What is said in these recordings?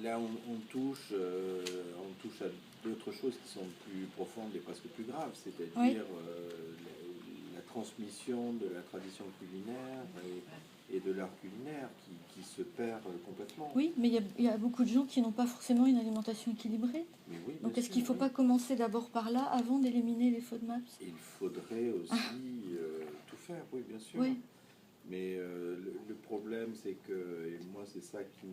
là, on touche à d'autres choses qui sont plus profondes et presque plus graves, c'est-à-dire la transmission de la tradition culinaire et de l'art culinaire qui se perd complètement. Oui, mais il y a beaucoup de gens qui n'ont pas forcément une alimentation équilibrée. Mais oui, Donc est-ce sûr, qu'il ne faut pas commencer d'abord par là avant d'éliminer les FODMAPs? Il faudrait aussi tout faire, oui, bien sûr. Oui. Mais le problème, c'est que, et moi c'est ça qui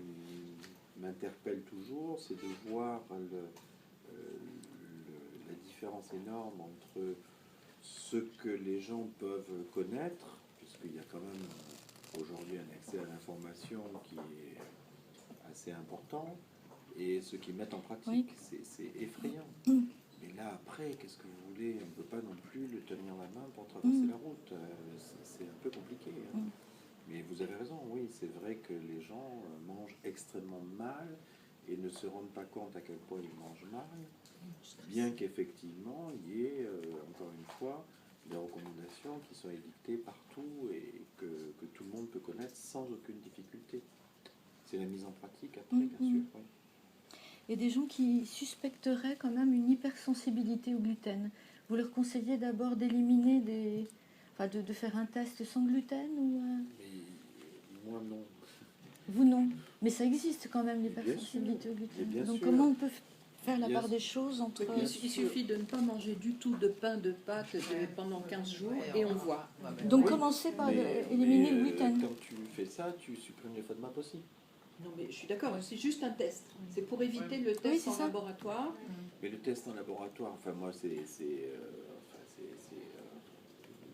m'interpelle toujours, c'est de voir la différence énorme entre ce que les gens peuvent connaître, puisqu'il y a quand même aujourd'hui un accès à l'information qui est assez important, et ce qu'ils mettent en pratique. Oui. C'est effrayant. Et là, après, qu'est-ce que vous voulez? On ne peut pas non plus le tenir la main pour traverser la route. C'est un peu compliqué. Hein. Mais vous avez raison, oui, c'est vrai que les gens mangent extrêmement mal et ne se rendent pas compte à quel point ils mangent mal, bien qu'effectivement, il y ait, encore une fois, des recommandations qui sont édictées partout et que tout le monde peut connaître sans aucune difficulté. C'est la mise en pratique après, bien sûr. Oui. Et des gens qui suspecteraient quand même une hypersensibilité au gluten, vous leur conseillez d'abord d'éliminer de faire un test sans gluten ou Mais moi, non. Vous, non. Mais ça existe quand même, l'hypersensibilité au gluten. Donc comment on peut faire la part des choses entre... Il suffit de ne pas manger du tout de pain, de pâtes pendant 15 jours et on voit. Donc commencez par éliminer le gluten. Quand tu fais ça, tu supprimes les FODMAP aussi. Non, mais je suis d'accord, c'est juste un test. C'est pour éviter le test en laboratoire. Mais le test en laboratoire, enfin moi, c'est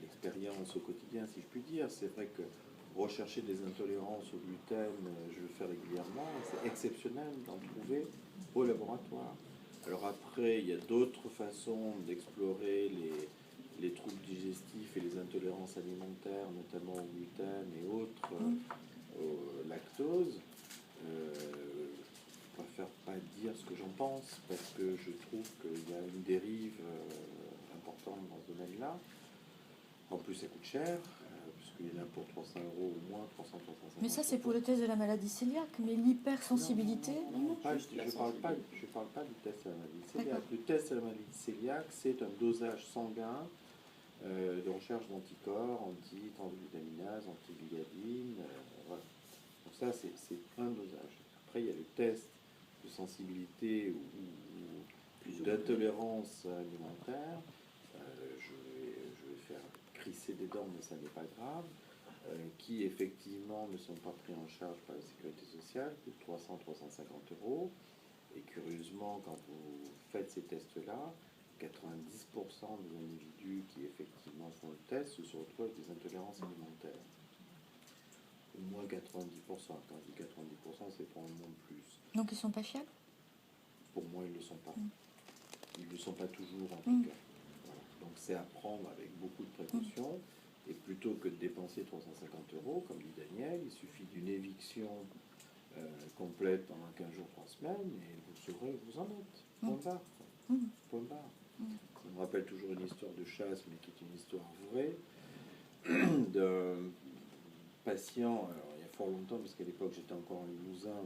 l'expérience au quotidien, si je puis dire. C'est vrai que rechercher des intolérances au gluten, je le fais régulièrement. C'est exceptionnel d'en trouver au laboratoire. Alors après, il y a d'autres façons d'explorer les troubles digestifs et les intolérances alimentaires, notamment au gluten et autres, au lactose. Je préfère pas dire ce que j'en pense parce que je trouve qu'il y a une dérive importante dans ce domaine-là. En plus, ça coûte cher, puisqu'il y en a pour 300 € au moins, 300-350 €. Mais ça, c'est pour le test de la maladie cœliaque, mais l'hypersensibilité... Non, je ne parle pas du test de la maladie cœliaque. Le test de la maladie cœliaque, c'est un dosage sanguin de recherche d'anticorps, anti-transglutaminase, anti-gliadine, voilà. Donc ça, c'est un dosage. Après, il y a le test de sensibilité ou d'intolérance alimentaire. Je vais faire crisser des dents, mais ça n'est pas grave, qui effectivement ne sont pas pris en charge par la sécurité sociale, de 300-350 €. Et curieusement, quand vous faites ces tests-là, 90% des individus qui effectivement font le test se retrouvent avec des intolérances alimentaires. Au moins 90%. Quand je dis 90%, c'est probablement plus. Donc ils ne sont pas fiables? Pour moi, ils ne le sont pas. Ils ne le sont pas toujours, en tout cas. Voilà. Donc c'est à prendre avec beaucoup de précautions. Et plutôt que de dépenser 350 €, comme dit Daniel, il suffit d'une éviction complète pendant 15 jours, 3 semaines, et vous saurez où vous en êtes. Point barre. Point barre. Ça me rappelle toujours une histoire de chasse, mais qui est une histoire vraie, d'un patient, alors il y a fort longtemps, parce qu'à l'époque j'étais encore en Limousin,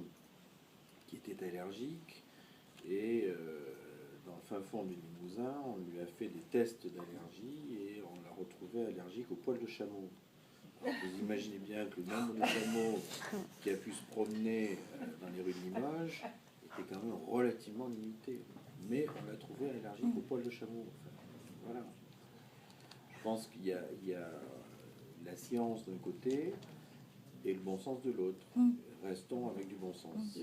qui était allergique, et dans le fin fond du Limousin, on lui a fait des tests d'allergie et on l'a retrouvé allergique aux poils de chameau. Alors, vous imaginez bien que le nombre de chameaux qui a pu se promener dans les rues de Limoges était quand même relativement limité. Mais on l'a trouvé allergique aux poils de chameau. Enfin, voilà. Je pense qu'il y a la science d'un côté et le bon sens de l'autre. Restons avec du bon sens.